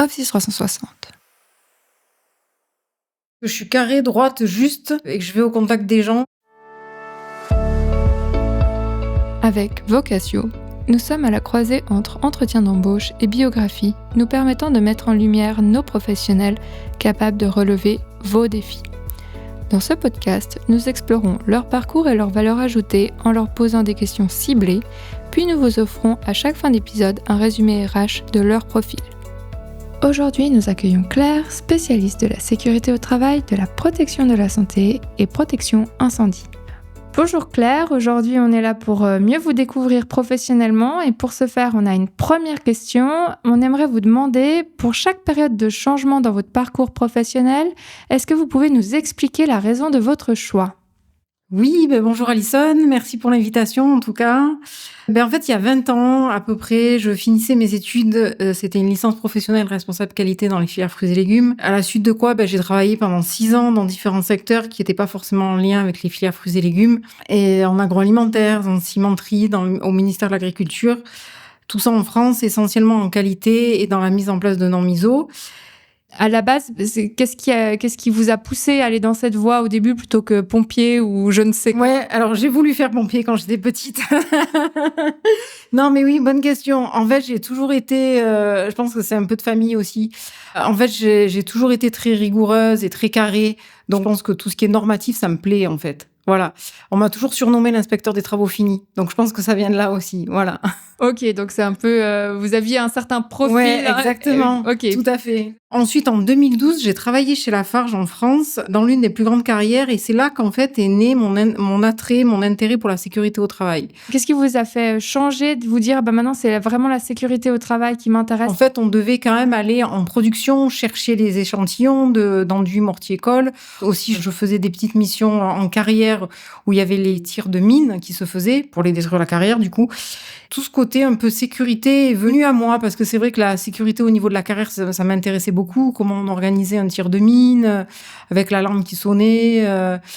Office 360. Je suis carrée, droite, juste, et que je vais au contact des gens. Avec Vocatio, nous sommes à la croisée entre entretien d'embauche et biographie, nous permettant de mettre en lumière nos professionnels capables de relever vos défis. Dans ce podcast, nous explorons leur parcours et leurs valeurs ajoutées en leur posant des questions ciblées, puis nous vous offrons à chaque fin d'épisode un résumé RH de leur profil. Aujourd'hui, nous accueillons Claire, spécialiste de la sécurité au travail, de la protection de la santé et protection incendie. Bonjour Claire, aujourd'hui on est là pour mieux vous découvrir professionnellement et pour ce faire on a une première question. On aimerait vous demander, pour chaque période de changement dans votre parcours professionnel, est-ce que vous pouvez nous expliquer la raison de votre choix ? Oui, bonjour Alison, merci pour l'invitation en tout cas. En fait, il y a 20 ans à peu près, je finissais mes études, c'était une licence professionnelle responsable qualité dans les filières fruits et légumes. À la suite de quoi, j'ai travaillé pendant 6 ans dans différents secteurs qui n'étaient pas forcément en lien avec les filières fruits et légumes, et en agroalimentaire, en cimenterie, au ministère de l'Agriculture. Tout ça en France, essentiellement en qualité et dans la mise en place de normes ISO. À la base, qu'est-ce qui vous a poussé à aller dans cette voie au début plutôt que pompier ou je ne sais quoi ? Ouais, alors j'ai voulu faire pompier quand j'étais petite. Non, mais oui, bonne question. En fait, j'ai toujours été, je pense que c'est un peu de famille aussi. En fait, j'ai toujours été très rigoureuse et très carrée. Donc, je pense que tout ce qui est normatif, ça me plaît, en fait. Voilà. On m'a toujours surnommé l'inspecteur des travaux finis. Donc, je pense que ça vient de là aussi. Voilà. Ok, donc c'est un peu... vous aviez un certain profil. Ouais, exactement. Ok. Tout à fait. Ensuite, en 2012, j'ai travaillé chez Lafarge en France, dans l'une des plus grandes carrières. Et c'est là qu'en fait est né mon attrait, mon intérêt pour la sécurité au travail. Qu'est-ce qui vous a fait changer, de vous dire, maintenant, c'est vraiment la sécurité au travail qui m'intéresse ? En fait, on devait quand même aller en production, chercher les échantillons d'enduit mortier-colle. Aussi, je faisais des petites missions en carrière où il y avait les tirs de mines qui se faisaient pour les détruire la carrière, du coup. Tout ce côté un peu sécurité est venu à moi parce que c'est vrai que la sécurité au niveau de la carrière, ça m'intéressait beaucoup. Comment on organisait un tir de mine avec l'alarme qui sonnait.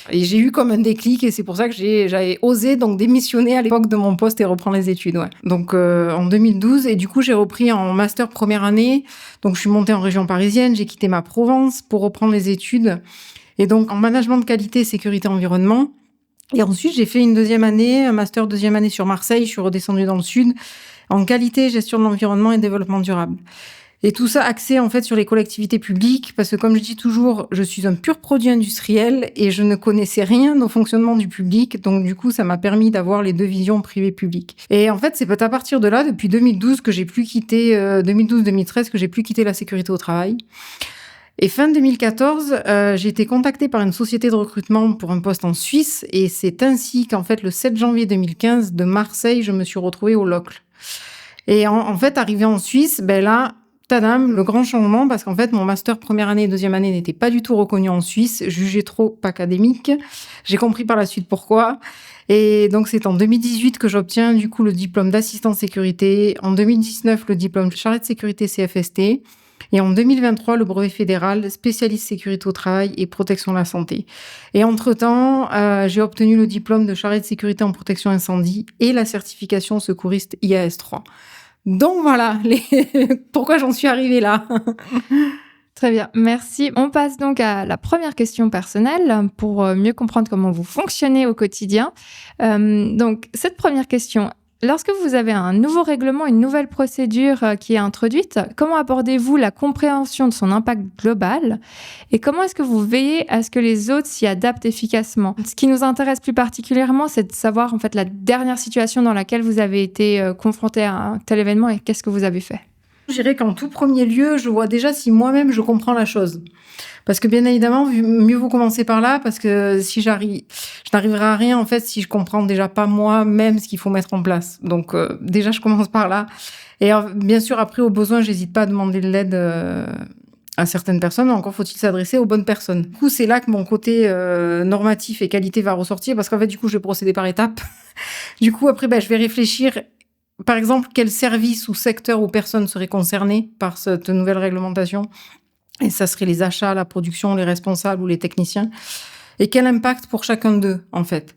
Et j'ai eu comme un déclic et c'est pour ça que j'avais osé donc démissionner à l'époque de mon poste et reprendre les études. Ouais. Donc en 2012 et du coup j'ai repris en master première année. Donc je suis montée en région parisienne, j'ai quitté ma Provence pour reprendre les études. Et donc en management de qualité, sécurité, environnement. Et ensuite, j'ai fait une deuxième année, un master deuxième année sur Marseille. Je suis redescendue dans le sud en qualité, gestion de l'environnement et développement durable. Et tout ça axé en fait sur les collectivités publiques parce que comme je dis toujours, je suis un pur produit industriel et je ne connaissais rien au fonctionnement du public. Donc du coup, ça m'a permis d'avoir les deux visions privées-publiques. Et en fait, c'est à partir de là, depuis 2012 que j'ai plus quitté, 2012-2013 que j'ai plus quitté la sécurité au travail. Et fin 2014, j'ai été contactée par une société de recrutement pour un poste en Suisse. Et c'est ainsi qu'en fait, le 7 janvier 2015, de Marseille, je me suis retrouvée au Locle. Et en fait, arrivée en Suisse, là, tadam, le grand changement, parce qu'en fait, mon master première année et deuxième année n'était pas du tout reconnu en Suisse, jugé trop académique. J'ai compris par la suite pourquoi. Et donc, c'est en 2018 que j'obtiens du coup le diplôme d'assistant sécurité. En 2019, le diplôme de chargé de sécurité CFST. Et en 2023, le brevet fédéral spécialiste sécurité au travail et protection de la santé. Et entre-temps, j'ai obtenu le diplôme de chargé de sécurité en protection incendie et la certification secouriste IAS 3. Donc voilà, pourquoi j'en suis arrivée là. Très bien, merci. On passe donc à la première question personnelle pour mieux comprendre comment vous fonctionnez au quotidien. Donc cette première question, lorsque vous avez un nouveau règlement, une nouvelle procédure qui est introduite, comment abordez-vous la compréhension de son impact global et comment est-ce que vous veillez à ce que les autres s'y adaptent efficacement ? Ce qui nous intéresse plus particulièrement, c'est de savoir en fait la dernière situation dans laquelle vous avez été confronté à un tel événement et qu'est-ce que vous avez fait ? Je dirais qu'en tout premier lieu, je vois déjà si moi-même je comprends la chose. Parce que bien évidemment, mieux vaut commencer par là, parce que si je n'arriverai à rien en fait si je comprends déjà pas moi-même ce qu'il faut mettre en place. Donc déjà, je commence par là. Et bien sûr, après, au besoin, j'hésite pas à demander de l'aide à certaines personnes. Encore faut-il s'adresser aux bonnes personnes. Du coup, c'est là que mon côté normatif et qualité va ressortir, parce qu'en fait, du coup, je vais procéder par étapes. Du coup, après, je vais réfléchir. Par exemple, quel service ou secteur ou personne serait concerné par cette nouvelle réglementation ? Et ça serait les achats, la production, les responsables ou les techniciens. Et quel impact pour chacun d'eux, en fait ?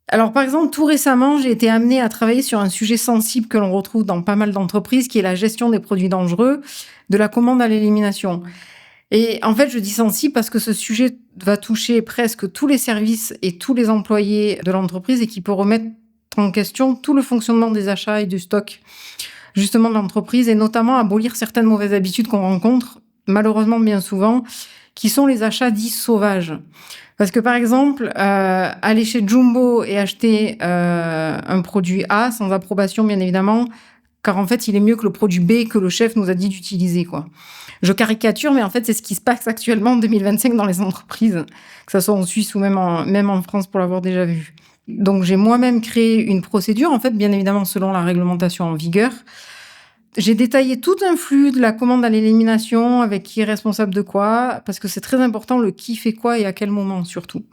Alors, par exemple, tout récemment, j'ai été amenée à travailler sur un sujet sensible que l'on retrouve dans pas mal d'entreprises, qui est la gestion des produits dangereux, de la commande à l'élimination. Et en fait, je dis sensible parce que ce sujet va toucher presque tous les services et tous les employés de l'entreprise et qui peut remettre en question tout le fonctionnement des achats et du stock, justement, de l'entreprise, et notamment abolir certaines mauvaises habitudes qu'on rencontre, malheureusement bien souvent, qui sont les achats dits sauvages. Parce que, par exemple, aller chez Jumbo et acheter un produit A sans approbation, bien évidemment, car en fait, il est mieux que le produit B que le chef nous a dit d'utiliser, quoi. Je caricature, mais en fait, c'est ce qui se passe actuellement en 2025 dans les entreprises, que ce soit en Suisse ou même en France, pour l'avoir déjà vu. Donc, j'ai moi-même créé une procédure, en fait, bien évidemment, selon la réglementation en vigueur. J'ai détaillé tout un flux de la commande à l'élimination, avec qui est responsable de quoi, parce que c'est très important, le qui fait quoi et à quel moment, surtout.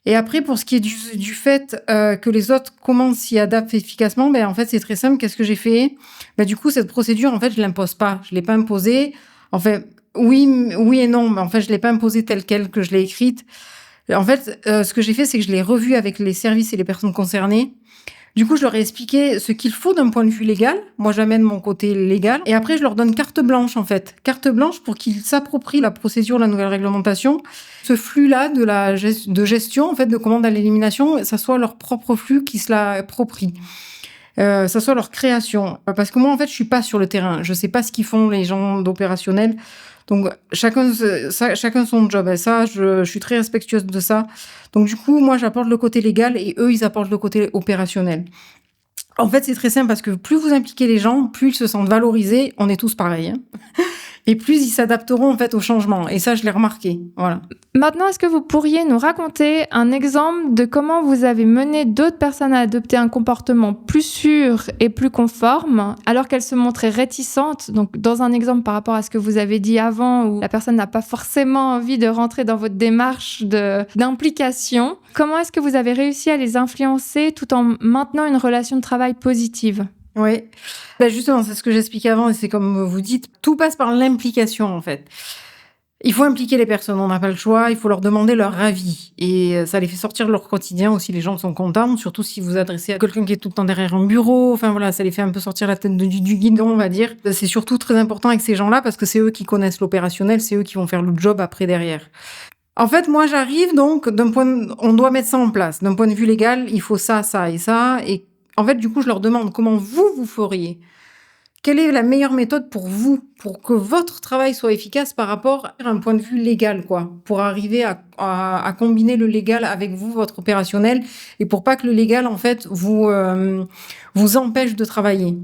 Et après, pour ce qui est du fait que les autres commandes s'y adaptent efficacement, en fait, c'est très simple. Qu'est-ce que j'ai fait? Du coup, cette procédure, en fait, je l'impose pas. Je l'ai pas imposée. En fait, oui et non, mais en fait, je l'ai pas imposée telle quelle que je l'ai écrite. En fait, ce que j'ai fait, c'est que je l'ai revue avec les services et les personnes concernées. Du coup, je leur ai expliqué ce qu'il faut d'un point de vue légal. Moi, j'amène mon côté légal. Et après, je leur donne carte blanche, en fait. Carte blanche pour qu'ils s'approprient la procédure, la nouvelle réglementation. Ce flux-là de gestion, en fait, de commande à l'élimination, ça soit leur propre flux qui se l'approprient. Ça soit leur création. Parce que moi, en fait, je suis pas sur le terrain. Je sais pas ce qu'ils font les gens d'opérationnel. Donc, chacun son job. Et ça, je suis très respectueuse de ça. Donc, du coup, moi, j'apporte le côté légal et eux, ils apportent le côté opérationnel. En fait, c'est très simple parce que plus vous impliquez les gens, plus ils se sentent valorisés. On est tous pareils, hein. Et plus ils s'adapteront, en fait, au changement. Et ça, je l'ai remarqué. Voilà. Maintenant, est-ce que vous pourriez nous raconter un exemple de comment vous avez mené d'autres personnes à adopter un comportement plus sûr et plus conforme, alors qu'elles se montraient réticentes? Donc, dans un exemple par rapport à ce que vous avez dit avant, où la personne n'a pas forcément envie de rentrer dans votre démarche d'implication, comment est-ce que vous avez réussi à les influencer tout en maintenant une relation de travail positive? Oui, justement, c'est ce que j'expliquais avant, et c'est comme vous dites, tout passe par l'implication, en fait. Il faut impliquer les personnes, on n'a pas le choix, il faut leur demander leur avis. Et ça les fait sortir de leur quotidien aussi, les gens sont contents, surtout si vous adressez à quelqu'un qui est tout le temps derrière un bureau. Enfin voilà, ça les fait un peu sortir la tête du guidon, on va dire. C'est surtout très important avec ces gens-là, parce que c'est eux qui connaissent l'opérationnel, c'est eux qui vont faire le job après derrière. En fait, moi, j'arrive donc, on doit mettre ça en place. D'un point de vue légal, il faut ça, ça et ça. Et en fait, du coup, je leur demande comment vous feriez. Quelle est la meilleure méthode pour vous, pour que votre travail soit efficace par rapport à un point de vue légal, quoi, pour arriver à combiner le légal avec vous, votre opérationnel, et pour pas que le légal, en fait, vous empêche de travailler.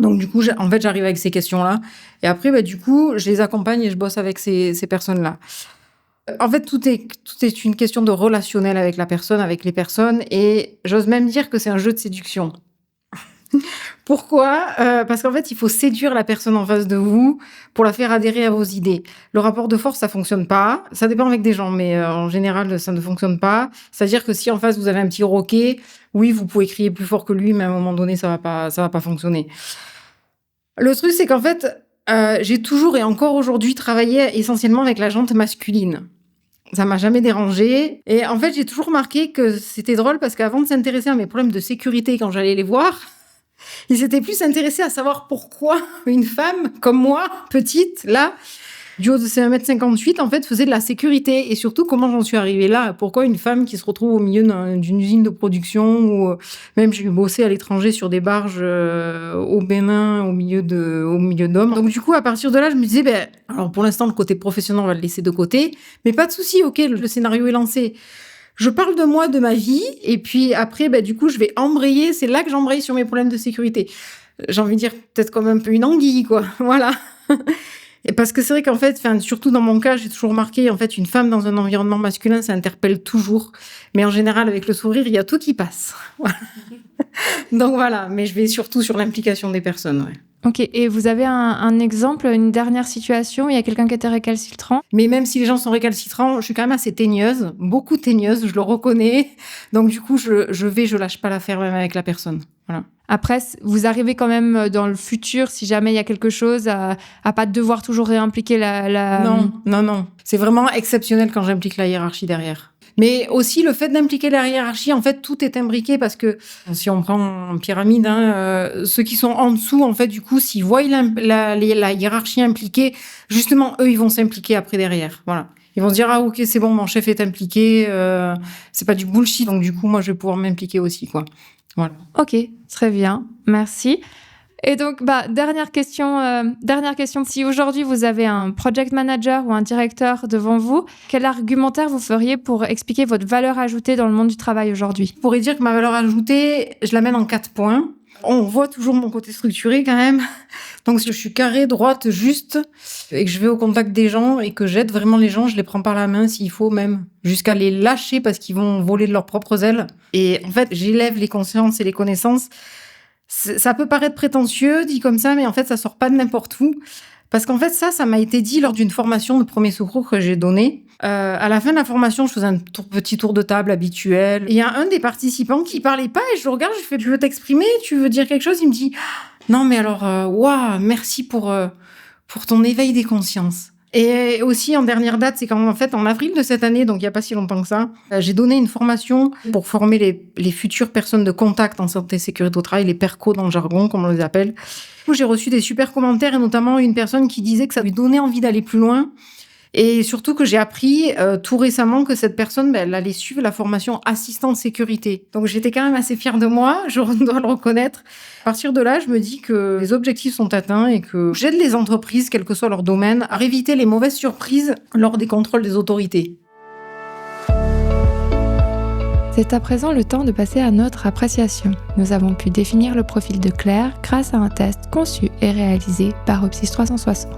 Donc, du coup, en fait, j'arrive avec ces questions-là. Et après, du coup, je les accompagne et je bosse avec ces personnes-là. En fait, tout est une question de relationnel avec la personne, avec les personnes, et j'ose même dire que c'est un jeu de séduction. Pourquoi ? Parce qu'en fait, il faut séduire la personne en face de vous pour la faire adhérer à vos idées. Le rapport de force, ça fonctionne pas. Ça dépend avec des gens, mais en général, ça ne fonctionne pas. C'est-à-dire que si en face, vous avez un petit roquet, oui, vous pouvez crier plus fort que lui, mais à un moment donné, ça va pas fonctionner. Le truc, c'est qu'en fait, j'ai toujours et encore aujourd'hui travaillé essentiellement avec la jante masculine. Ça m'a jamais dérangée. Et en fait, j'ai toujours remarqué que c'était drôle parce qu'avant de s'intéresser à mes problèmes de sécurité quand j'allais les voir, ils étaient plus intéressés à savoir pourquoi une femme comme moi, petite, là, du haut de 1m58, en fait, faisait de la sécurité. Et surtout, comment j'en suis arrivée là. Pourquoi une femme qui se retrouve au milieu d'une usine de production, ou même j'ai bossé à l'étranger sur des barges au Bénin, au milieu d'hommes. Donc du coup, à partir de là, je me disais, alors pour l'instant, le côté professionnel, on va le laisser de côté. Mais pas de souci, ok, le scénario est lancé. Je parle de moi, de ma vie, et puis après, du coup, je vais embrayer. C'est là que j'embraye sur mes problèmes de sécurité. J'ai envie de dire peut-être comme un peu une anguille, quoi. Voilà. Et parce que c'est vrai qu'en fait, surtout dans mon cas, j'ai toujours remarqué, en fait, une femme dans un environnement masculin, ça interpelle toujours. Mais en général, avec le sourire, il y a tout qui passe. Voilà. Donc voilà, mais je vais surtout sur l'implication des personnes, ouais. Ok, et vous avez un exemple, une dernière situation où il y a quelqu'un qui était récalcitrant? Mais même si les gens sont récalcitrants, je suis quand même assez teigneuse, beaucoup teigneuse, je le reconnais. Donc du coup, je lâche pas l'affaire même avec la personne. Voilà. Après, vous arrivez quand même dans le futur, si jamais il y a quelque chose, à pas devoir toujours réimpliquer la... Non. C'est vraiment exceptionnel quand j'implique la hiérarchie derrière. Mais aussi le fait d'impliquer la hiérarchie, en fait, tout est imbriqué parce que si on prend une pyramide, ceux qui sont en dessous, en fait, du coup, s'ils voient la hiérarchie impliquée, justement, eux, ils vont s'impliquer après derrière. Voilà. Ils vont se dire, ah, ok, c'est bon, mon chef est impliqué, c'est pas du bullshit, donc du coup, moi, je vais pouvoir m'impliquer aussi, quoi. Voilà. Ok, très bien, merci. Et donc, dernière question. Si aujourd'hui vous avez un project manager ou un directeur devant vous, quel argumentaire vous feriez pour expliquer votre valeur ajoutée dans le monde du travail aujourd'hui ? Je pourrais dire que ma valeur ajoutée, je la mène en 4 points. On voit toujours mon côté structuré quand même. Donc, si je suis carrée, droite, juste, et que je vais au contact des gens et que j'aide vraiment les gens, je les prends par la main s'il faut même, jusqu'à les lâcher parce qu'ils vont voler de leurs propres ailes. Et en fait, j'élève les consciences et les connaissances. Ça peut paraître prétentieux, dit comme ça, mais en fait, ça sort pas de n'importe où. Parce qu'en fait, ça m'a été dit lors d'une formation de premier secours que j'ai donnée. À la fin de la formation, je faisais un petit tour de table habituel. Il y a un des participants qui parlait pas et je le regarde, je fais, tu veux t'exprimer? Tu veux dire quelque chose? Il me dit, non, mais alors, waouh, merci pour ton éveil des consciences. Et aussi, en dernière date, c'est quand en fait, en avril de cette année, donc il n'y a pas si longtemps que ça, j'ai donné une formation pour former les futures personnes de contact en santé et sécurité au travail, les PERCO dans le jargon, comme on les appelle. J'ai reçu des super commentaires et notamment une personne qui disait que ça lui donnait envie d'aller plus loin. Et surtout que j'ai appris tout récemment que cette personne, elle allait suivre la formation assistante sécurité. Donc j'étais quand même assez fière de moi, je dois le reconnaître. À partir de là, je me dis que les objectifs sont atteints et que j'aide les entreprises, quel que soit leur domaine, à éviter les mauvaises surprises lors des contrôles des autorités. C'est à présent le temps de passer à notre appréciation. Nous avons pu définir le profil de Claire grâce à un test conçu et réalisé par Opsis 360.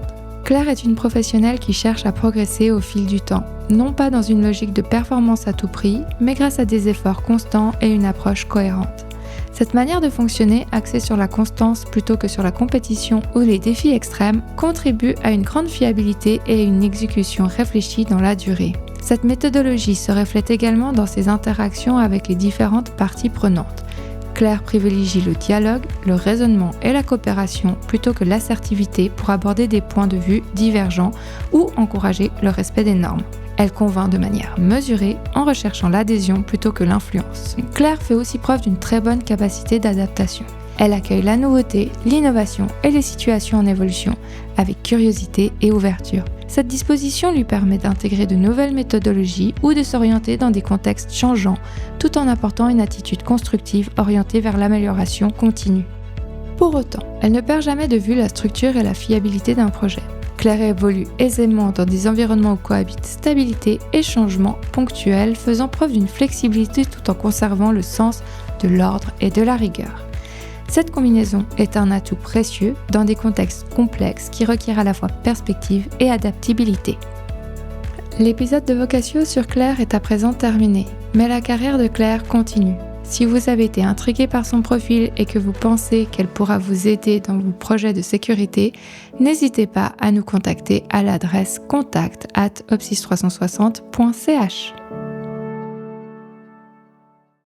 Claire est une professionnelle qui cherche à progresser au fil du temps, non pas dans une logique de performance à tout prix, mais grâce à des efforts constants et une approche cohérente. Cette manière de fonctionner, axée sur la constance plutôt que sur la compétition ou les défis extrêmes, contribue à une grande fiabilité et à une exécution réfléchie dans la durée. Cette méthodologie se reflète également dans ses interactions avec les différentes parties prenantes. Claire privilégie le dialogue, le raisonnement et la coopération plutôt que l'assertivité pour aborder des points de vue divergents ou encourager le respect des normes. Elle convainc de manière mesurée en recherchant l'adhésion plutôt que l'influence. Claire fait aussi preuve d'une très bonne capacité d'adaptation. Elle accueille la nouveauté, l'innovation et les situations en évolution avec curiosité et ouverture. Cette disposition lui permet d'intégrer de nouvelles méthodologies ou de s'orienter dans des contextes changeants tout en apportant une attitude constructive orientée vers l'amélioration continue. Pour autant, elle ne perd jamais de vue la structure et la fiabilité d'un projet. Claire évolue aisément dans des environnements où cohabitent stabilité et changement ponctuels, faisant preuve d'une flexibilité tout en conservant le sens de l'ordre et de la rigueur. Cette combinaison est un atout précieux dans des contextes complexes qui requièrent à la fois perspective et adaptabilité. L'épisode de Vocatio sur Claire est à présent terminé, mais la carrière de Claire continue. Si vous avez été intrigué par son profil et que vous pensez qu'elle pourra vous aider dans vos projets de sécurité, n'hésitez pas à nous contacter à l'adresse contact@opsis360.ch.